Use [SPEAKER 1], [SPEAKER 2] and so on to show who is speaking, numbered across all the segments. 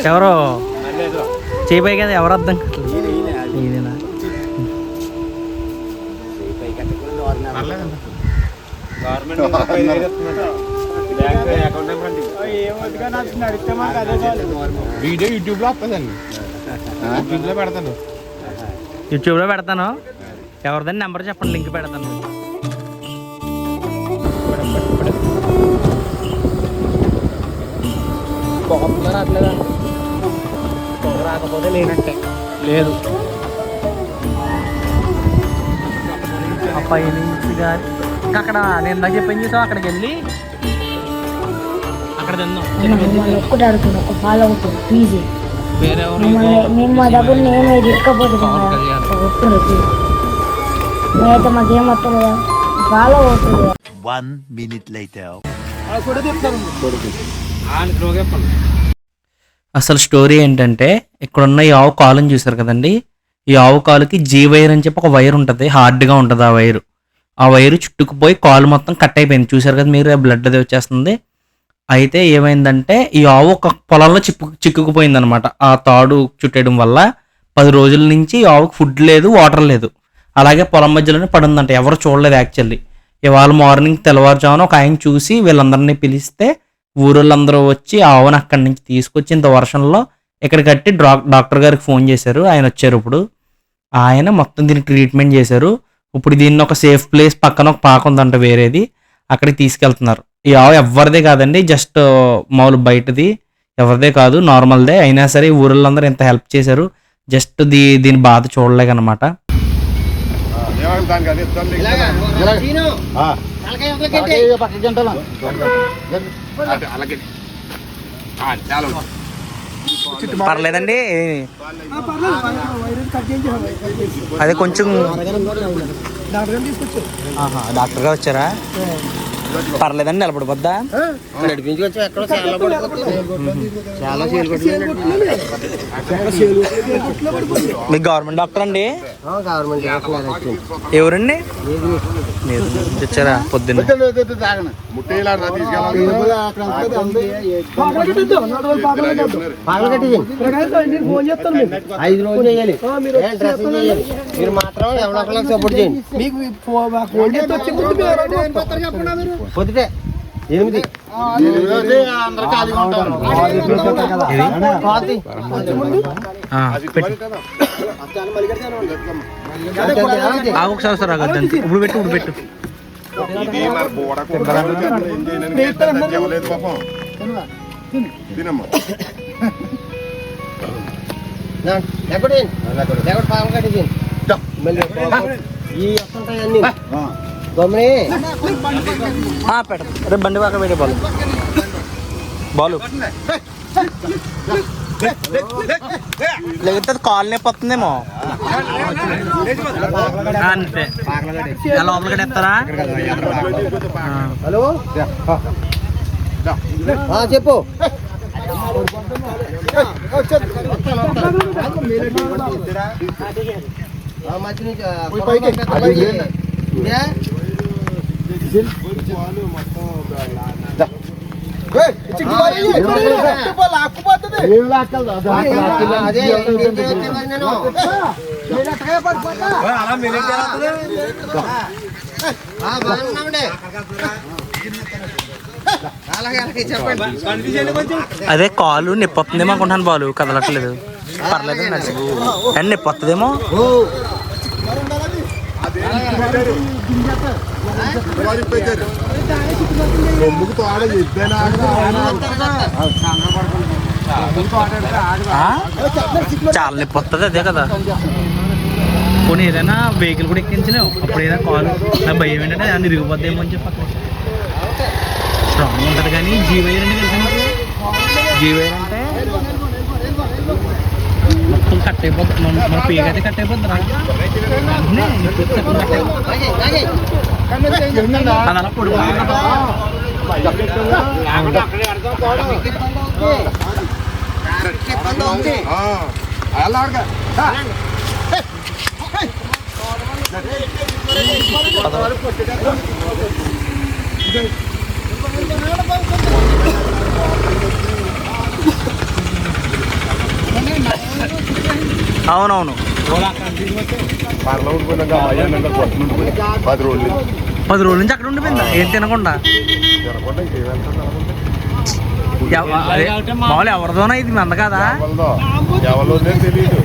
[SPEAKER 1] ఎవరో చేయిపోయి కదా ఎవరు అర్థం ఇదేనా
[SPEAKER 2] వీడియో యూట్యూబ్లో వస్తుందండి,
[SPEAKER 1] యూట్యూబ్లో పెడతాను. ఎవరిదని నెంబర్ చెప్పండి, లింక్ పెడతాను. రాకపోతే లేనట్టే లేదు. అబ్బాయి నుంచి కానీ అక్కడ నేను ఇందాక చెప్పాను చూసావు, అక్కడికి వెళ్ళి అక్కడ తిందాం. వేరే అసలు స్టోరీ ఏంటంటే, ఇక్కడున్న ఈ ఆవు కాలుని చూసారు కదండి, ఈ ఆవు కాలుకి జీ వైర్ అని చెప్పి ఒక వైర్ ఉంటుంది, హార్డ్గా ఉంటుంది ఆ వైరు చుట్టుకుపోయి కాలు మొత్తం కట్ అయిపోయింది. చూసారు కదా మీరు, బ్లడ్ అది వచ్చేస్తుంది. అయితే ఏమైందంటే ఈ ఆవు ఒక పొలంలో చిక్కుకుపోయింది అనమాట. ఆ తాడు చుట్టేయడం వల్ల 10 రోజుల నుంచి ఈ ఆవుకు ఫుడ్ లేదు, వాటర్ లేదు, అలాగే పొలం మధ్యలోనే పడుందంట. ఎవరు చూడలేదు యాక్చువల్లీ. ఇవాళ మార్నింగ్ తెల్లవారుజామున ఒక ఆయన చూసి వీళ్ళందరినీ పిలిస్తే ఊరోళ్ళందరూ వచ్చి ఆవును అక్కడి నుంచి తీసుకొచ్చి ఇంత వర్షంలో ఇక్కడ కట్టి డాక్టర్ గారికి ఫోన్ చేశారు. ఆయన వచ్చారు. ఇప్పుడు ఆయన మొత్తం దీనికి ట్రీట్మెంట్ చేశారు. ఇప్పుడు దీన్ని ఒక సేఫ్ ప్లేస్ పక్కన ఒక పాక ఉందంట వేరేది, అక్కడికి తీసుకెళ్తున్నారు. ఈ ఆవు ఎవరిదే కాదండి, జస్ట్ మామూలు బయటది, ఎవరిదే కాదు, నార్మల్దే. అయినా సరే ఊళ్ళందరూ ఎంత హెల్ప్ చేశారు, జస్ట్ దీని బాధ చూడలేకనమాట. పర్లేదండి, అదే కొంచెం డాక్టర్ గారు వచ్చారా? పర్లేదండి, నిలబడిపోద్దా? మీకు గవర్నమెంట్ డాక్టర్ అండి? ఎవరండి తెచ్చారా పొద్దున్న?
[SPEAKER 3] పొద్దుటే 8
[SPEAKER 1] ఒకసారి ఇప్పుడు పెట్టు రేపు బండి పక్క పెట్టే బాలు లేకపోతే కాల్ నొప్పి వస్తుందేమో. అంతే లోపల కట్టేస్తారా?
[SPEAKER 3] హలో చెప్పు.
[SPEAKER 1] అదే కాలు నొప్పి వస్తుందేమో అనుకుంటాను, బాలు కదలట్లేదు. పర్లేదు అండ్ నొప్పి వస్తుందేమో. చాలా నొప్పి వస్తుంది, అదే కదా. పోనీ ఏదైనా వెహికల్ కూడా ఎక్కించలేము, అప్పుడు ఏదైనా కాలు నా భయం ఏంటంటే దాన్ని ఇరిగిపోద్దేమో అని చెప్పి స్ట్రాంగ్ ఉంటుంది. కానీ జీవైర్ అంటే తెలుసు, జీవైర్ అంటే మొత్తం కట్ అయిపోతుంది, మన పేగ అయితే కట్ అయిపోతుంది. అది అలా పొడిపోతుంది. అవునవును,
[SPEAKER 2] 10 రోజులు
[SPEAKER 1] 10 రోజుల నుంచి అక్కడ ఉండిపోయిందా ఏం తినకుండా? మామూలు ఎవరిదోనా ఇది మంద కదా?
[SPEAKER 2] ఎవరిలో తెలియదు.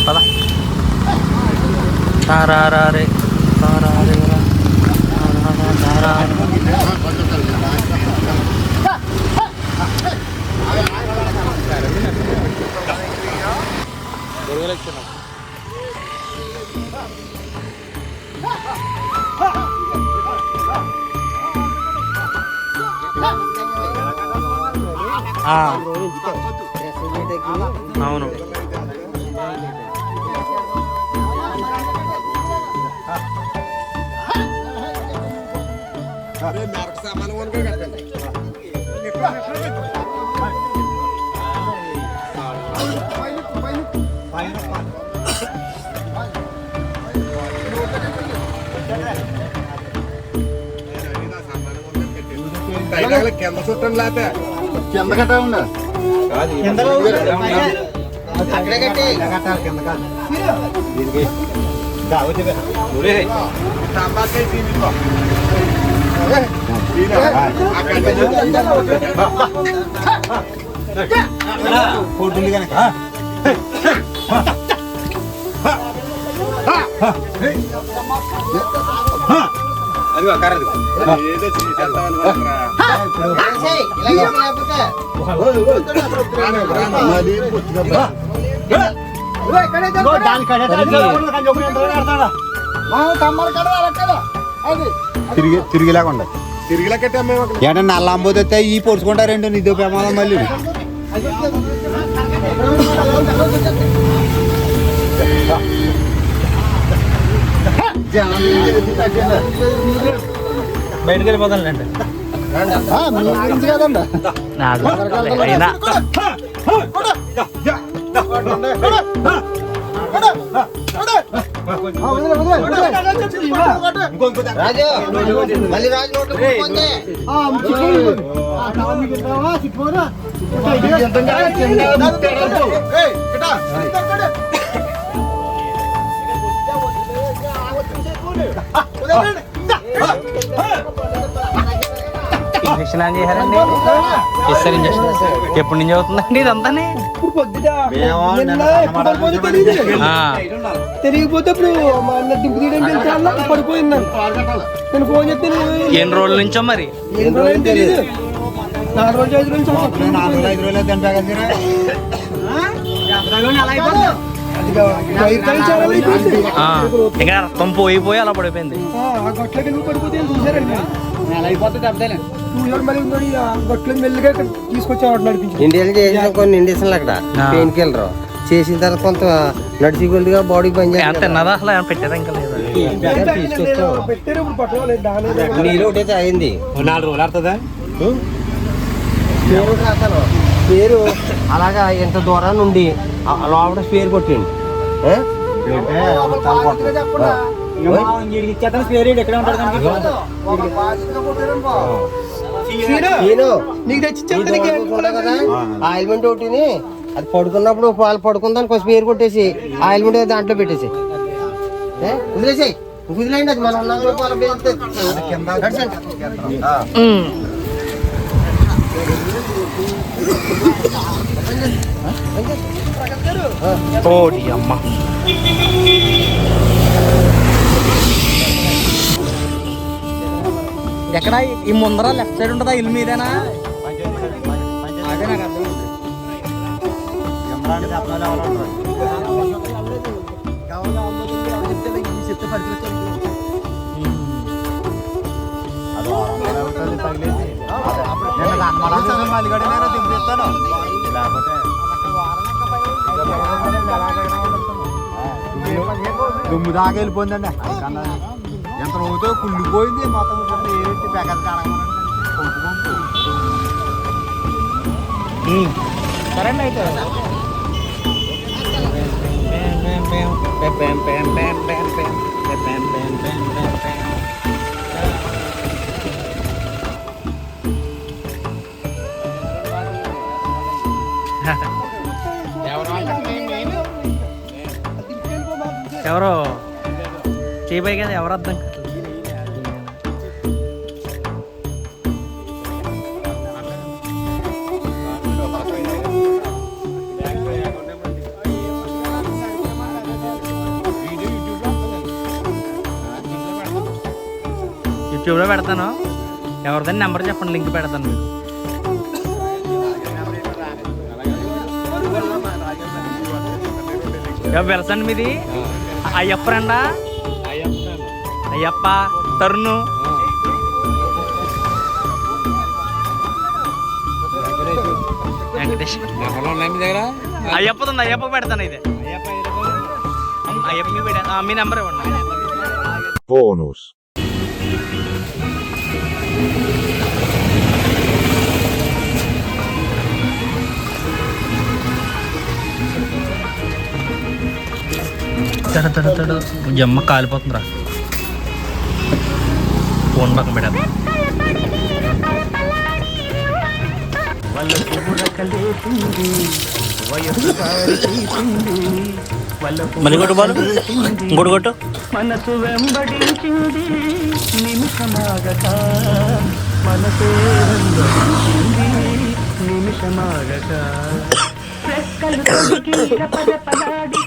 [SPEAKER 1] పద తారారే తారారే అవును.
[SPEAKER 2] కింద చుట్టం లేకపోతే
[SPEAKER 3] కింద కట్ట ఉండ అక్కడే కట్టి కింద కాదు పోటీలు కనుక అదిగో కర్రది తిరిగిలాగా
[SPEAKER 2] తిరిగిలా కట్టే
[SPEAKER 3] ఏంటంటే నల్ల అంబోతే ఈ పొడుచుకుంటారేంటో నిద్ర ప్రమాదం మళ్ళీ
[SPEAKER 1] బయటకు వెళ్ళిపోతానులేండి.
[SPEAKER 3] కదండి
[SPEAKER 1] అయినా
[SPEAKER 3] రాజు మళ్ళీ రాజు
[SPEAKER 1] ఇంజక్షన్ ఏం చేశారండి? చేస్తారు ఇంజక్షన్. ఎప్పటి నుంచి అవుతుందండి ఇదంతానే?
[SPEAKER 4] తిరిగిపోతే ఇప్పుడు మా అన్న దింపు తీయడానికి పడిపోయిందండి. నేను ఫోన్ చెప్తే
[SPEAKER 1] ఎన్ని రోజుల నుంచో మరి?
[SPEAKER 4] ఎన్ని రోజులు తెలియదు. 4 రోజులు 5 రోజులు
[SPEAKER 1] ఇంకా రక్తం పోయి అలా పడిపోయింది.
[SPEAKER 4] గొట్లకి ఎందుకు పడిపోతే చూసారండి. గొట్లు మెల్లిగా తీసుకొచ్చి నడిపించి
[SPEAKER 3] ఇండియాలో చేసిన కొన్ని ఇండియన్లు అక్కడ పెయిన్ కిల్లర్ చేసిన తర్వాత కొంత నడిచి కొద్దిగా బాడీ పని
[SPEAKER 1] తిన్నదా అసలు పెట్టారా? ఇంకా లేదా?
[SPEAKER 4] పెట్టారు. ఇప్పుడు పట్టలేదు.
[SPEAKER 3] నీళ్ళు ఒకటైతే అయింది
[SPEAKER 2] 4 రోజులు ఆడుతుందా?
[SPEAKER 3] పేరు రాస్తాను. పేరు అలాగా ఎంత దూరాన్ని ఉండి లోపల స్పేర్ కొట్టిండి. ఆయిల్మెంట్ ఒకటిని అది పడుకున్నప్పుడు పాలు పడుకుందాని కొంచెం పేరు కొట్టేసి ఆయిల్మెంట్ దాంట్లో పెట్టేసి వదిలేసాయి. వదిలేండి. అది మన
[SPEAKER 1] ఓడి అమ్మ. ఎక్కడ ఈ ముందర లెఫ్ట్ సైడ్ ఉంటుందా ఇల్లు మీదేనా? అదే నాకు అర్థం.
[SPEAKER 3] దుమ్ము దాకా వెళ్ళిపోయిందండి. ఎంత రోజుతో కుళ్ళిపోయింది మొత్తం. ఏంటి ప్యాకెట్
[SPEAKER 1] సరే అయితే ఎవరో చేయబోయే కదా ఎవరు అర్థం కాదు. యూట్యూబ్లో పెడతాను, ఎవరిదైనా నెంబర్ చెప్పండి, లింక్ పెడతాను మీకు. వెలసండి మీది అయ్యప్ప రండా? అయ్యప్ప తరుణు వెంకటేష్ అయ్యప్పది అయ్యప్ప పెడతాను. ఇది అయ్యప్ప పెడతా, మీ నెంబర్ ఇవ్వండి.
[SPEAKER 5] Bonus.
[SPEAKER 1] తడు జమ్మ కాలిపోతుందిరా. ఫోన్ పక్కన పెట్టాలి. మళ్ళీ కొట్టు బాలు, ఇంకోటి కొట్టు.
[SPEAKER 6] మనసు వెంబడించింది నిమిషమాగక, మనసు వెంబడించింది నిమిషమాగక, రెక్కలు తొడిగి రపరపలాడి